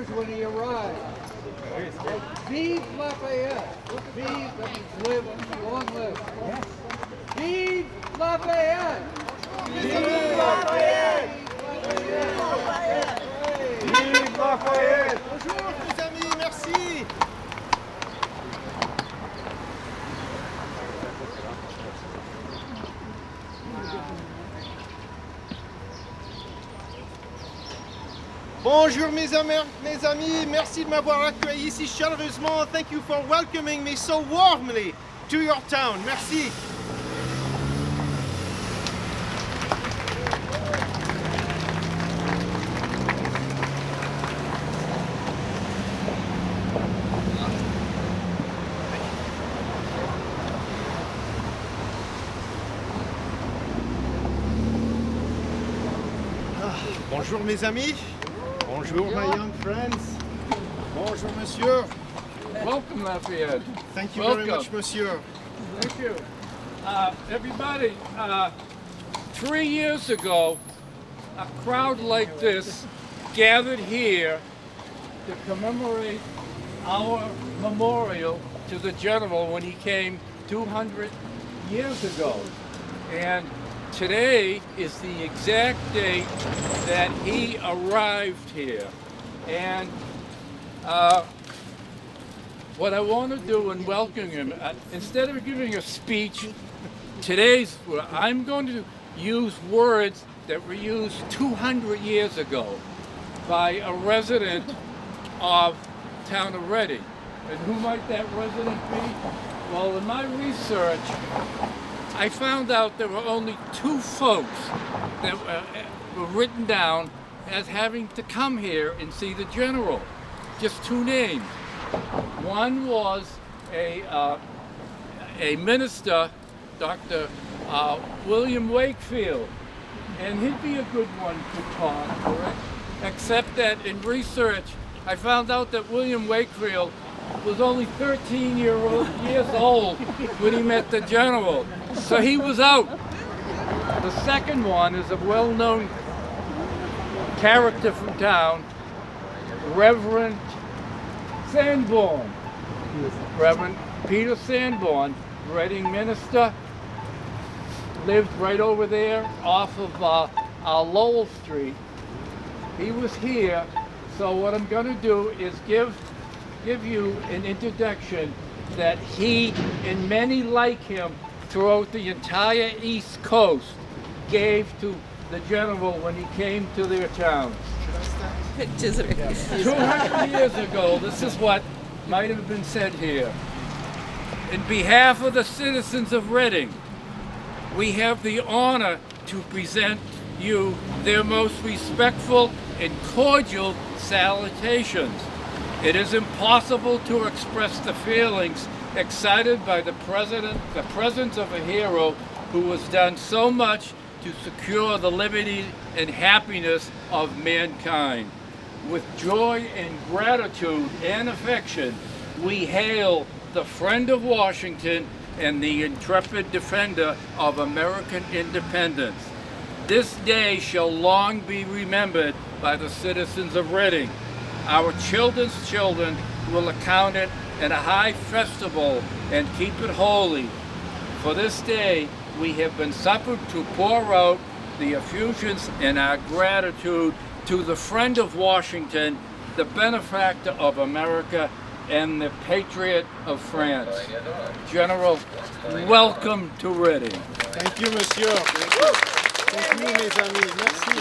words when he arrived. Vive Lafayette. Vive, that means live, long live. Vive Lafayette. Vive Lafayette. Vive Lafayette. Bonjour mes amis, merci. Bonjour mes amis, merci de m'avoir accueilli ici chaleureusement. Thank you for welcoming me so warmly to your town. Merci. Bonjour mes amis. Bonjour my young friends. Bonjour monsieur. Welcome, Lafayette. Thank you Welcome. very much monsieur. Thank you. Everybody, 3 years ago, a crowd like this gathered here to commemorate our memorial to the general when he came 200 years ago. And today is the exact date that he arrived here. And what I want to do in welcoming him, instead of giving a speech, I'm going to use words that were used 200 years ago by a resident of town of Reading. And who might that resident be? Well, in my research, I found out there were only 2 folks that were written down as having to come here and see the general. Just 2 names. One was a minister, Dr. William Wakefield, and he'd be a good one to talk, correct? Except that in research, I found out that William Wakefield was only 13 years old when he met the general. So he was out. The second one is a well-known character from town, Reverend Sanborn. Reverend Peter Sanborn, Reading minister, lived right over there off of Lowell Street. He was here, so what I'm going to do is give you an introduction that he and many like him throughout the entire East Coast gave to the general when he came to their town. Pictures of it. 200 years ago, this is what might have been said here. In behalf of the citizens of Reading, we have the honor to present you their most respectful and cordial salutations. It is impossible to express the feelings excited by the presence of a hero who has done so much to secure the liberty and happiness of mankind. With joy and gratitude and affection, we hail the friend of Washington and the intrepid defender of American independence. This day shall long be remembered by the citizens of Reading. Our children's children will account it in a high festival and keep it holy. For this day, we have been suffered to pour out the effusions in our gratitude to the friend of Washington, the benefactor of America, and the patriot of France. General, welcome to Reading. Thank you monsieur. Thank you mes amis. Merci.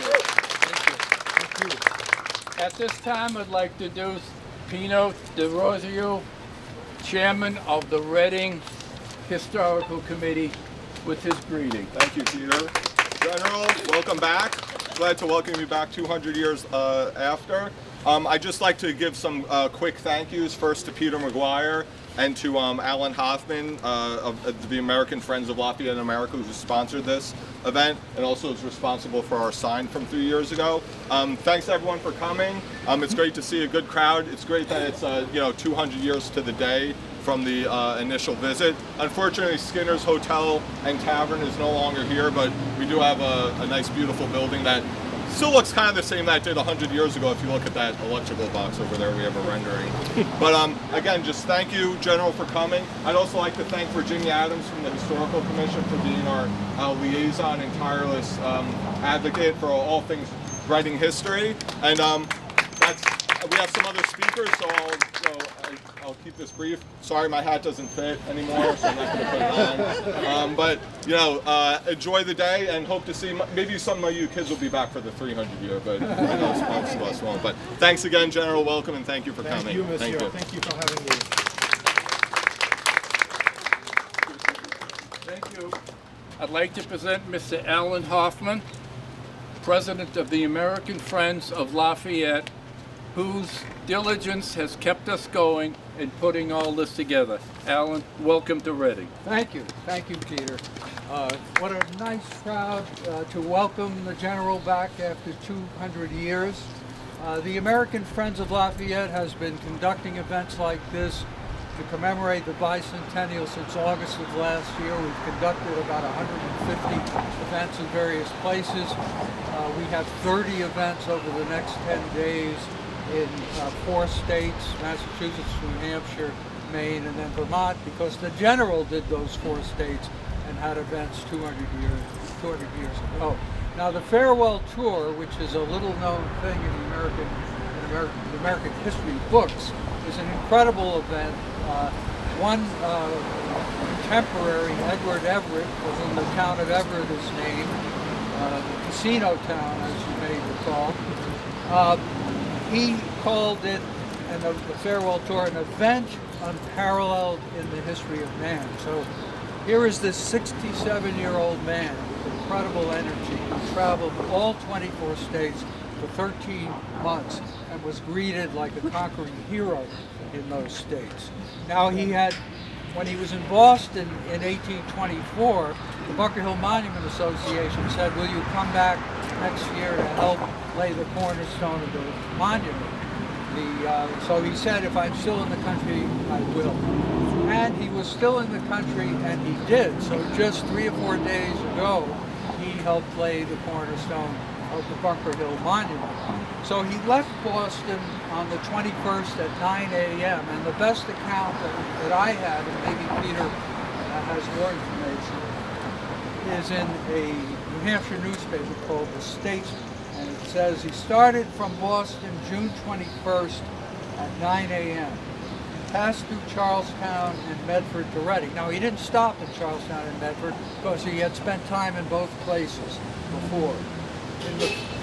Thank you. At this time, I'd like to introduce Pino de Rosio, Chairman of the Reading Historical Committee, with his greeting. Thank you, Peter. General, welcome back. Glad to welcome you back 200 years after. I'd just like to give some quick thank yous, first to Peter McGuire and to Alan Hoffman of the American Friends of Lafayette in America, who sponsored this event and also is responsible for our sign from 3 years ago. Thanks everyone for coming. It's great to see a good crowd. It's great that it's 200 years to the day from the initial visit. Unfortunately, Skinner's Hotel and Tavern is no longer here, but we do have a nice, beautiful building that still looks kind of the same that it did 100 years ago. If you look at that electrical box over there, we have a rendering. But again, just thank you, General, for coming. I'd also like to thank Virginia Adams from the Historical Commission for being our liaison and tireless advocate for all things writing history. And we have some other speakers, so I'll keep this brief. Sorry, my hat doesn't fit anymore, so I'm not going to put it on. But enjoy the day, and hope to see. Maybe some of you kids will be back for the 300 year, but I know most of us won't. But thanks again, General. Welcome, and thank you for coming. Thank you, Monsieur. Thank you. Thank you for having me. Thank you. I'd like to present Mr. Alan Hoffman, President of the American Friends of Lafayette, whose diligence has kept us going in putting all this together. Alan, welcome to Reading. Thank you, Peter. What a nice crowd to welcome the General back after 200 years. The American Friends of Lafayette has been conducting events like this to commemorate the bicentennial since August of last year. We've conducted about 150 events in various places. We have 30 events over the next 10 days in 4 states, Massachusetts, New Hampshire, Maine, and then Vermont, because the General did those 4 states and had events 200 years ago. Now the farewell tour, which is a little known thing in the American history books, is an incredible event. One contemporary, Edward Everett, was in the town of Everett is named, the casino town, as you may recall. He called it, and the farewell tour, an event unparalleled in the history of man. So here is this 67-year-old man with incredible energy who traveled all 24 states for 13 months and was greeted like a conquering hero in those states. Now when he was in Boston in 1824, the Bunker Hill Monument Association said, "Will you come back next year to help lay the cornerstone of the monument?" So he said, "If I'm still in the country, I will." And he was still in the country, and he did. So just 3 or 4 days ago, he helped lay the cornerstone of the Bunker Hill Monument. So he left Boston on the 21st at 9 a.m. And the best account that I have, and maybe Peter has more information, is in a New Hampshire newspaper called The Statesman. And it says he started from Boston June 21st at 9 a.m. passed through Charlestown and Medford to Reading. Now he didn't stop in Charlestown and Medford because he had spent time in both places before.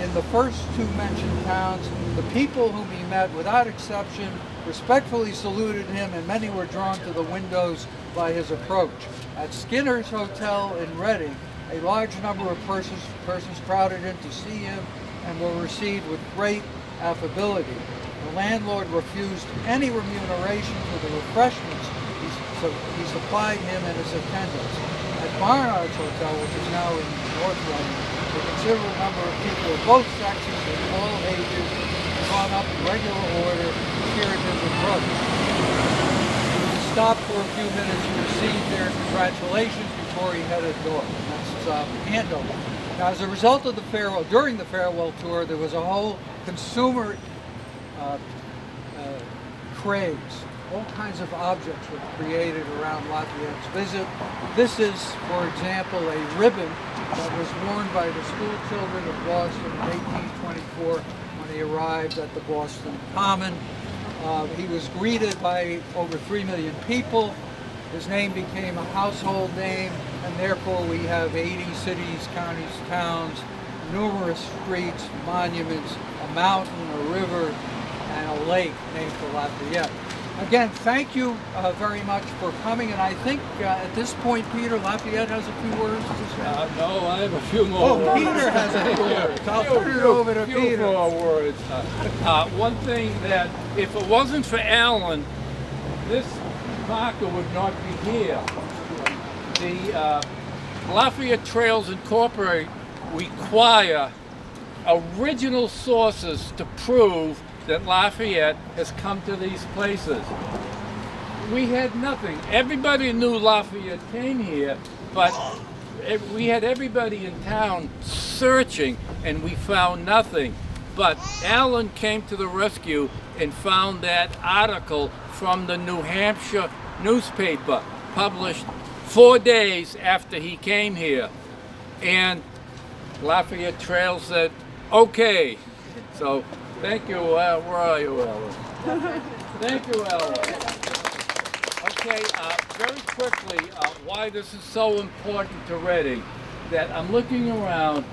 In the first 2 mentioned towns, the people whom he met, without exception, respectfully saluted him, and many were drawn to the windows by his approach. At Skinner's Hotel in Reading, a large number of persons crowded in to see him and were received with great affability. The landlord refused any remuneration for the refreshments he supplied him and his attendants. At Barnard's Hotel, which is now in North Reading, a considerable number of people of both sexes and all ages gone up in regular order to hear his approach. He stopped for a few minutes to receive their congratulations before he headed north. That's Andover. Now, as a result of during the farewell tour, there was a whole consumer craze. All kinds of objects were created around Lafayette's visit. This is, for example, a ribbon that was worn by the school children of Boston in 1824 when he arrived at the Boston Common. He was greeted by over 3 million people. His name became a household name, and therefore we have 80 cities, counties, towns, numerous streets, monuments, a mountain, a river, and a lake named for Lafayette. Again, thank you very much for coming, and I think at this point, Peter, Lafayette has a few words to say. No, I have a few more words. Peter has a few words. I'll turn it over to Peter. Few more words. One thing that, if it wasn't for Alan, this marker would not be here. The Lafayette Trails Incorporated require original sources to prove that Lafayette has come to these places. We had nothing. Everybody knew Lafayette came here, but we had everybody in town searching, and we found nothing. But Alan came to the rescue and found that article from the New Hampshire newspaper, published 4 days after he came here. And Lafayette Trail said, okay. So thank you. Where are you, Alan? Thank you, Alan. Okay, very quickly, why this is so important to Reading, that I'm looking around,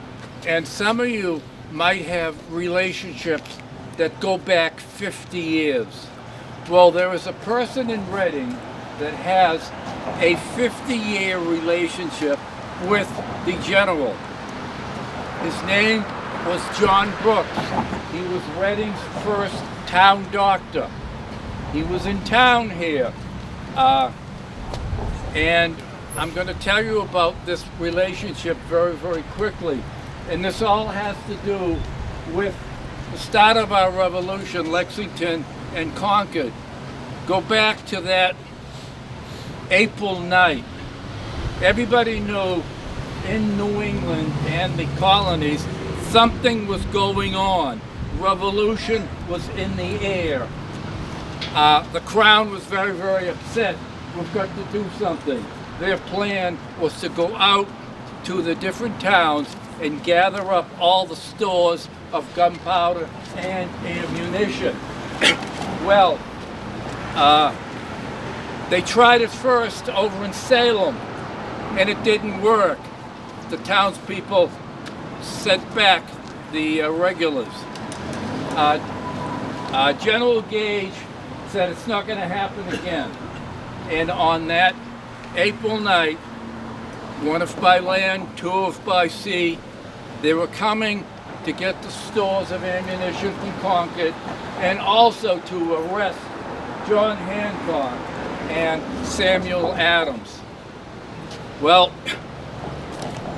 and some of you might have relationships that go back 50 years. Well, there is a person in Reading that has a 50-year relationship with the general. His name was John Brooks. He was Reading's first town doctor. He was in town here. And I'm going to tell you about this relationship very, very quickly. And this all has to do with the start of our revolution, Lexington and Concord. Go back to that April night. Everybody knew in New England and the colonies something was going on. Revolution was in the air. The Crown was very, very upset. We've got to do something. Their plan was to go out to the different towns and gather up all the stores of gunpowder and ammunition. Well, they tried it first over in Salem, and it didn't work. The townspeople sent back the regulars. General Gage said it's not going to happen again. And on that April night, one if by land, two if by sea, they were coming to get the stores of ammunition from Concord, and also to arrest John Hancock and Samuel Adams. Well,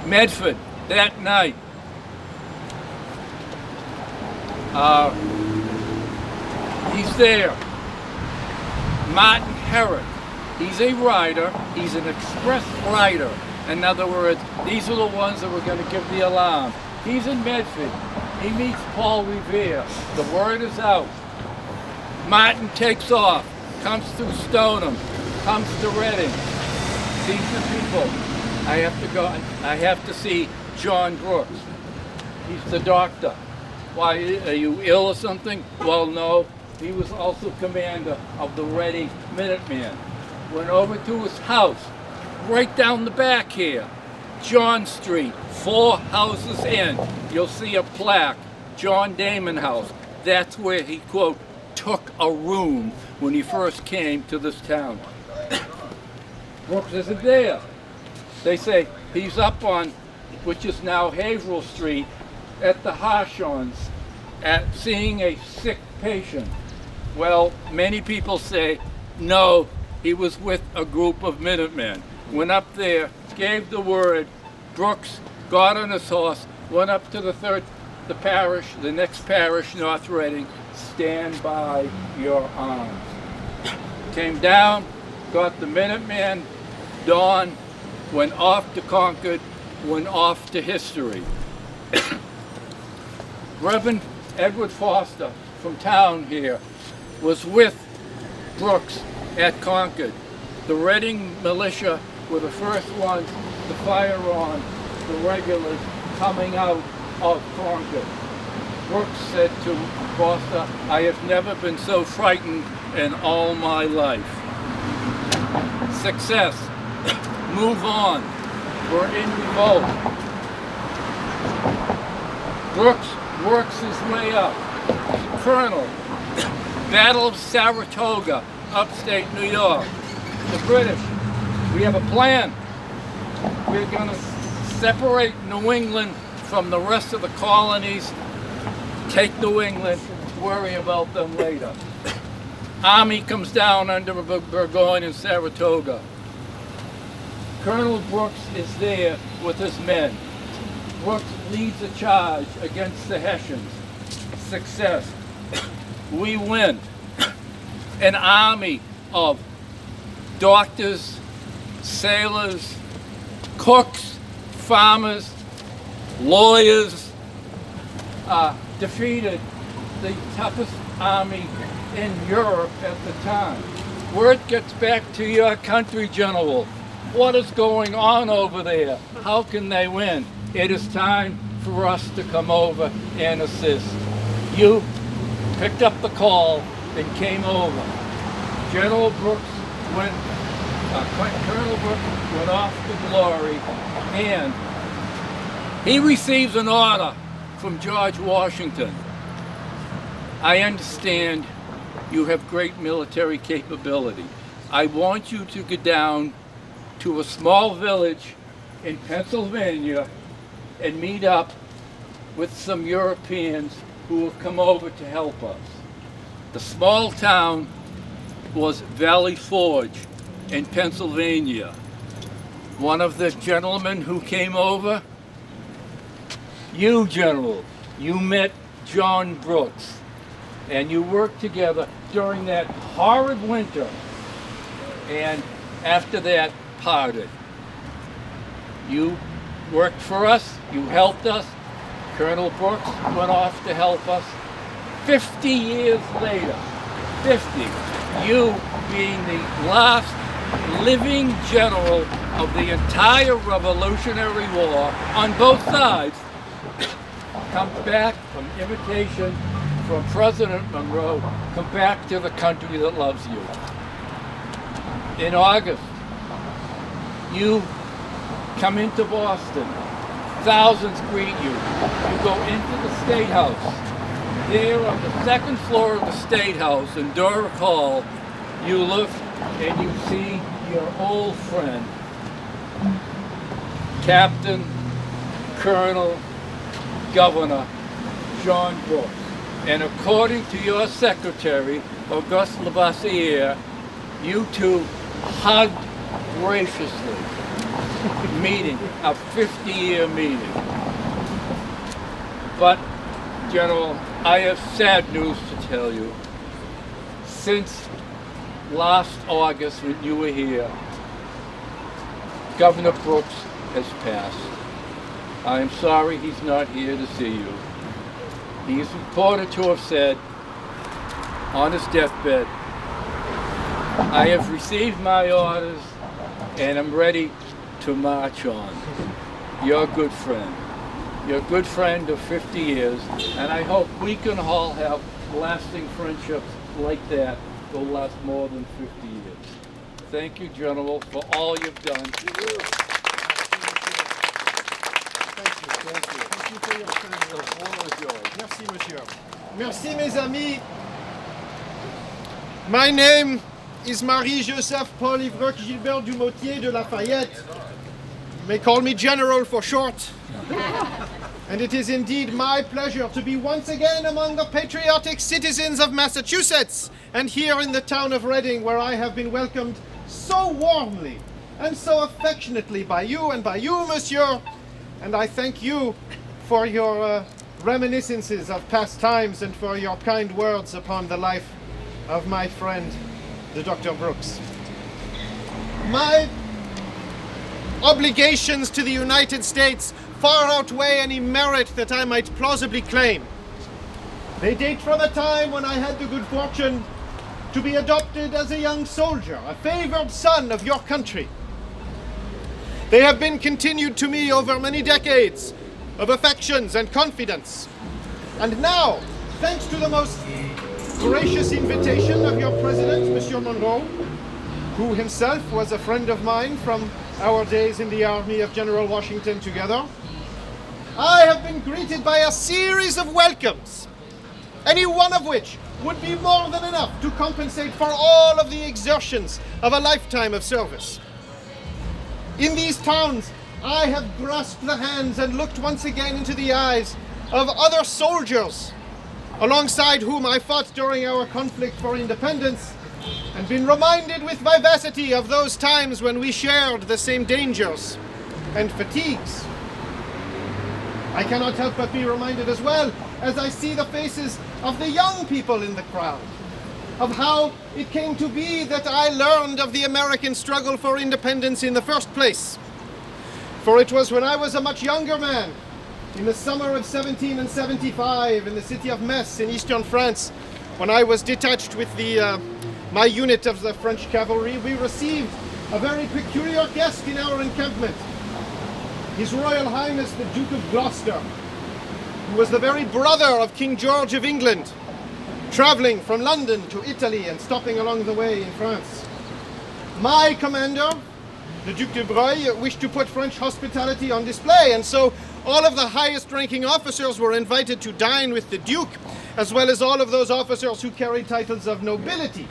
Medford, that night, he's there. Martin Herrick, he's a rider, he's an express rider. In other words, these are the ones that were going to give the alarm. He's in Medford. He meets Paul Revere. The word is out. Martin takes off, comes through Stoneham, comes to Reading, sees the people. I have to go. I have to see John Brooks. He's the doctor. Why, are you ill or something? Well, no. He was also commander of the Reading Minutemen. Went over to his house, right down the back here, John Street, 4 houses in. You'll see a plaque, John Damon House. That's where he, quote, took a room when he first came to this town. Brooks isn't there. They say he's up on, which is now Haverhill Street, at the Harshons, at seeing a sick patient. Well, many people say, no, he was with a group of Minutemen. Went up there, gave the word. Brooks got on his horse, went up to the parish, the next parish, North Reading. Stand by your arms. Came down, got the Minutemen. Dawn went off to Concord, went off to history. Reverend Edward Foster from town here was with Brooks at Concord. The Reading militia were the first ones to fire on the regulars coming out of Concord. Brooks said to Foster, I have never been so frightened in all my life. Success. Move on. We're in revolt. Brooks works his way up. Colonel. Battle of Saratoga, upstate New York. The British, we have a plan. We're going to separate New England from the rest of the colonies, take New England, worry about them later. Army comes down under Burgoyne and Saratoga. Colonel Brooks is there with his men. Brooks leads a charge against the Hessians. Success. We win. An army of doctors, sailors, cooks, farmers, lawyers, defeated the toughest army in Europe at the time. Word gets back to your country, General. What is going on over there? How can they win? It is time for us to come over and assist. You picked up the call and came over. General Brooks went, Colonel Brooks went off to glory, and he receives an order from George Washington. I understand you have great military capability. I want you to go down to a small village in Pennsylvania and meet up with some Europeans who have come over to help us. The small town was Valley Forge in Pennsylvania. One of the gentlemen who came over, you, General, you met John Brooks, and you worked together during that horrid winter, and after that parted. You worked for us, you helped us. Colonel Brooks went off to help us. 50 years later, 50, you being the last living general of the entire Revolutionary War on both sides, comes back from invitation from President Monroe, come back to the country that loves you. In August, you come into Boston. Thousands greet you. You go into the State House. There on the second floor of the State House in Doric Hall, you look and you see your old friend, Captain, Colonel, Governor John Brooks. And according to your secretary, Auguste Lafayette, you two hugged graciously, meeting, a 50-year meeting. But, General, I have sad news to tell you. Since last August when you were here, Governor Brooks has passed. I am sorry he's not here to see you. He is reported to have said on his deathbed, I have received my orders and I'm ready to march on. You're a good friend. You're a good friend of 50 years, and I hope we can all have lasting friendships like that that will last more than 50 years. Thank you, General, for all you've done. Thank you. Thank you for your time. The floor is yours. Merci, monsieur. Merci, mes amis. My name is Marie-Joseph Paul Ivroc Gilbert Dumotier de Lafayette. You may call me General for short. And it is indeed my pleasure to be once again among the patriotic citizens of Massachusetts and here in the town of Reading, where I have been welcomed so warmly and so affectionately by you and by you, monsieur. And I thank you for your reminiscences of past times and for your kind words upon the life of my friend, the Dr. Brooks. My obligations to the United States far outweigh any merit that I might plausibly claim. They date from a time when I had the good fortune to be adopted as a young soldier, a favored son of your country. They have been continued to me over many decades of affections and confidence. And now, thanks to the most gracious invitation of your president, Monsieur Monroe, who himself was a friend of mine from our days in the army of General Washington together, I have been greeted by a series of welcomes, any one of which would be more than enough to compensate for all of the exertions of a lifetime of service. In these towns, I have grasped the hands and looked once again into the eyes of other soldiers, alongside whom I fought during our conflict for independence, and been reminded with vivacity of those times when we shared the same dangers and fatigues. I cannot help but be reminded as well, as I see the faces of the young people in the crowd, of how it came to be that I learned of the American struggle for independence in the first place. For it was when I was a much younger man, in the summer of 1775, in the city of Metz in eastern France, when I was detached with my unit of the French cavalry, we received a very peculiar guest in our encampment. His Royal Highness the Duke of Gloucester, who was the very brother of King George of England, traveling from London to Italy and stopping along the way in France. My commander, the Duc de Broglie, wished to put French hospitality on display, and so all of the highest ranking officers were invited to dine with the Duke, as well as all of those officers who carried titles of nobility.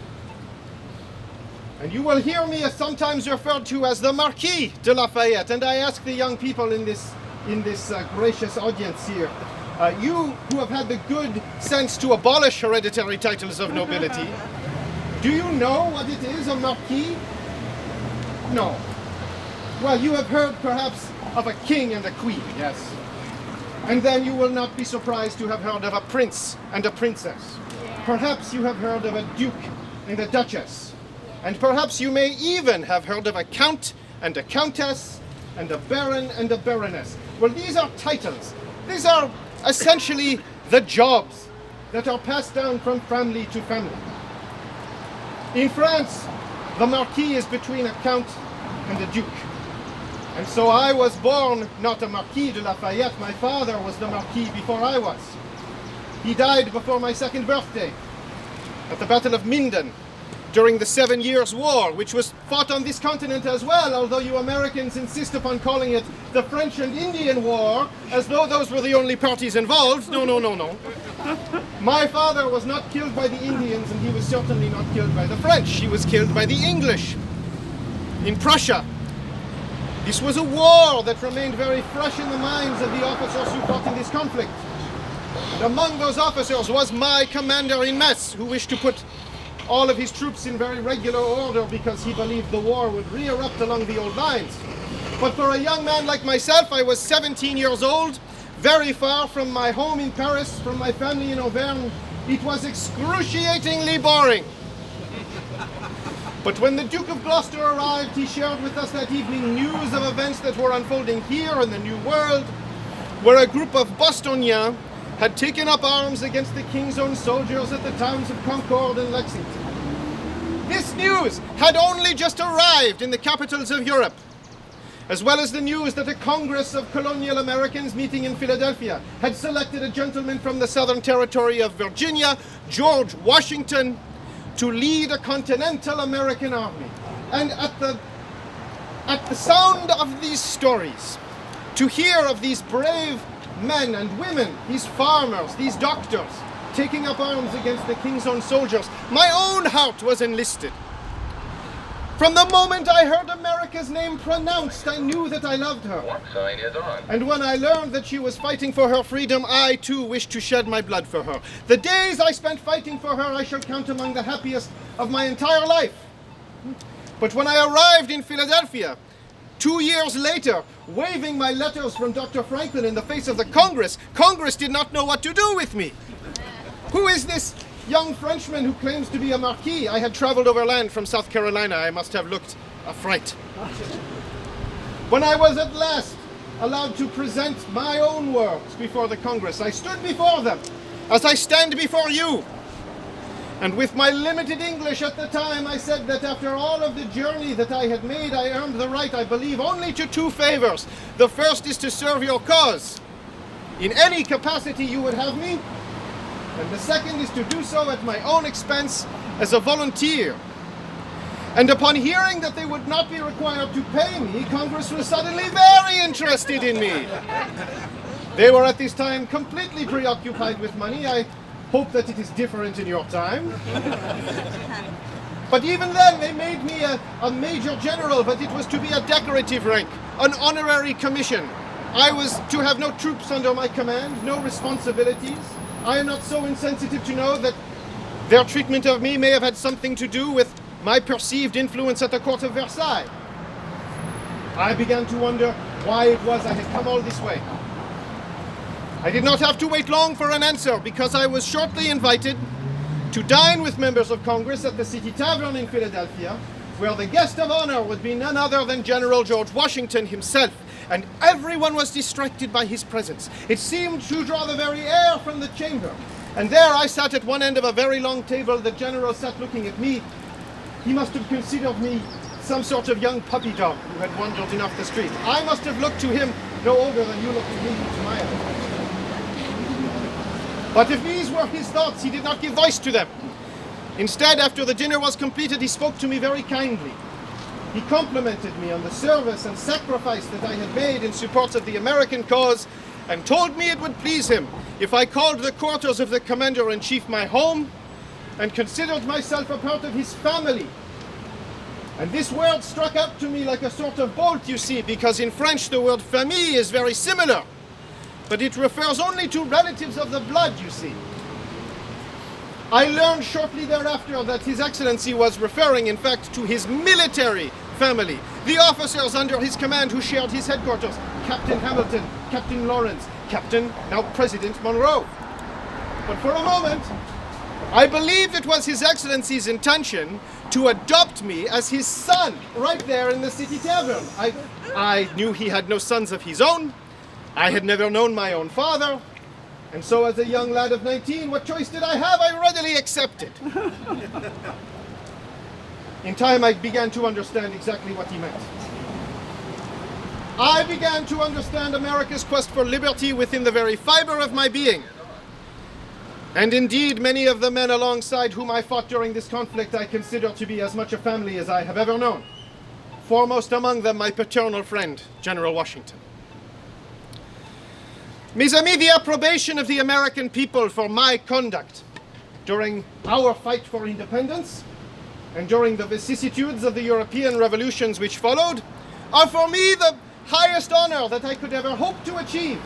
And you will hear me sometimes referred to as the Marquis de Lafayette, and I ask the young people in this gracious audience here, you who have had the good sense to abolish hereditary titles of nobility, do you know what it is, a Marquis? No. Well, you have heard perhaps of a king and a queen, yes. And then you will not be surprised to have heard of a prince and a princess. Perhaps you have heard of a duke and a duchess. And perhaps you may even have heard of a count and a countess and a baron and a baroness. Well, these are titles. These are essentially the jobs that are passed down from family to family. In France, the Marquis is between a count and a duke. And so I was born not a Marquis de Lafayette. My father was the Marquis before I was. He died before my second birthday at the Battle of Minden during the 7 Years' War, which was fought on this continent as well, although you Americans insist upon calling it the French and Indian War, as though those were the only parties involved. No, no, no, no. My father was not killed by the Indians, and he was certainly not killed by the French. He was killed by the English in Prussia. This was a war that remained very fresh in the minds of the officers who fought in this conflict. And among those officers was my commander in Metz, who wished to put all of his troops in very regular order because he believed the war would re-erupt along the old lines. But for a young man like myself, I was 17 years old, very far from my home in Paris, from my family in Auvergne. It was excruciatingly boring. But when the Duke of Gloucester arrived, he shared with us that evening news of events that were unfolding here in the New World, where a group of Bostonians had taken up arms against the King's own soldiers at the towns of Concord and Lexington. This news had only just arrived in the capitals of Europe, as well as the news that a Congress of colonial Americans meeting in Philadelphia had selected a gentleman from the Southern Territory of Virginia, George Washington, to lead a continental American army. And at the sound of these stories, to hear of these brave men and women, these farmers, these doctors, taking up arms against the King's own soldiers, my own heart was enlisted. From the moment I heard America's name pronounced, I knew that I loved her. Warp sign is on. And when I learned that she was fighting for her freedom, I too wished to shed my blood for her. The days I spent fighting for her I shall count among the happiest of my entire life. But when I arrived in Philadelphia, 2 years later, waving my letters from Dr. Franklin in the face of the Congress, Congress did not know what to do with me. Who is this young Frenchman who claims to be a Marquis? I had traveled overland from South Carolina. I must have looked a fright. When I was at last allowed to present my own works before the Congress, I stood before them as I stand before you. And with my limited English at the time, I said that after all of the journey that I had made, I earned the right, I believe, only to 2 favors. The first is to serve your cause in any capacity you would have me, and the second is to do so at my own expense as a volunteer. And upon hearing that they would not be required to pay me, Congress was suddenly very interested in me. They were at this time completely preoccupied with money. I hope that it is different in your time. But even then, they made me a major general, but it was to be a decorative rank, an honorary commission. I was to have no troops under my command, no responsibilities. I am not so insensitive to know that their treatment of me may have had something to do with my perceived influence at the court of Versailles. I began to wonder why it was I had come all this way. I did not have to wait long for an answer, because I was shortly invited to dine with members of Congress at the City Tavern in Philadelphia, where the guest of honor would be none other than General George Washington himself. and everyone was distracted by his presence. It seemed to draw the very air from the chamber. And there I sat at one end of a very long table. The general sat looking at me. He must have considered me some sort of young puppy dog who had wandered in off the street. I must have looked to him no older than you look at me to my eyes. But if these were his thoughts, he did not give voice to them. Instead, after the dinner was completed, he spoke to me very kindly. He complimented me on the service and sacrifice that I had made in support of the American cause, and told me it would please him if I called the quarters of the Commander-in-Chief my home and considered myself a part of his family. And this word struck out to me like a sort of bolt, you see, because in French the word famille is very similar, but it refers only to relatives of the blood, you see. I learned shortly thereafter that His Excellency was referring, in fact, to his military family, the officers under his command who shared his headquarters, Captain Hamilton, Captain Lawrence, Captain, now President Monroe. But for a moment, I believed it was His Excellency's intention to adopt me as his son, right there in the city tavern. I knew he had no sons of his own. I had never known my own father. And so as a young lad of 19, what choice did I have? I readily accepted. In time, I began to understand exactly what he meant. I began to understand America's quest for liberty within the very fiber of my being. And indeed, many of the men alongside whom I fought during this conflict I consider to be as much a family as I have ever known. Foremost among them, my paternal friend, General Washington. Mes amis, the approbation of the American people for my conduct during our fight for independence and during the vicissitudes of the European revolutions which followed are for me the highest honor that I could ever hope to achieve.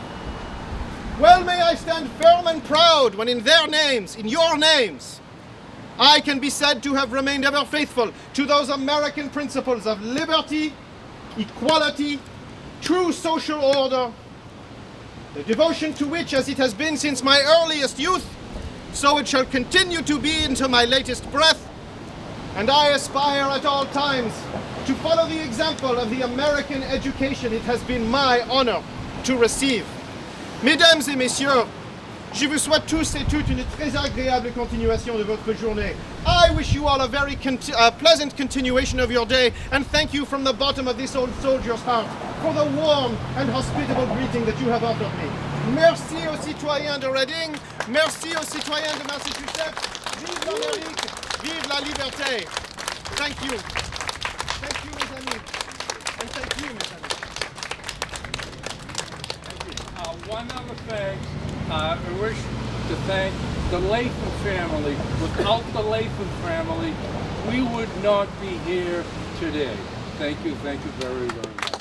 Well may I stand firm and proud when in their names, in your names, I can be said to have remained ever faithful to those American principles of liberty, equality, true social order, the devotion to which, as it has been since my earliest youth, so it shall continue to be until my latest breath, and I aspire at all times to follow the example of the American education it has been my honor to receive. Mesdames et messieurs, je vous souhaite tous et toutes une très agréable continuation de votre journée. I wish you all a very pleasant continuation of your day, and thank you from the bottom of this old soldier's heart for the warm and hospitable greeting that you have offered me. Merci aux citoyens de Reading, merci aux citoyens de Massachusetts. Vive l'Amérique, vive la liberté. Thank you. Thank you, mes amis. And thank you, mes amis. One other thing, I wish to thank the Latham family. Without the Latham family, we would not be here today. Thank you very, very much.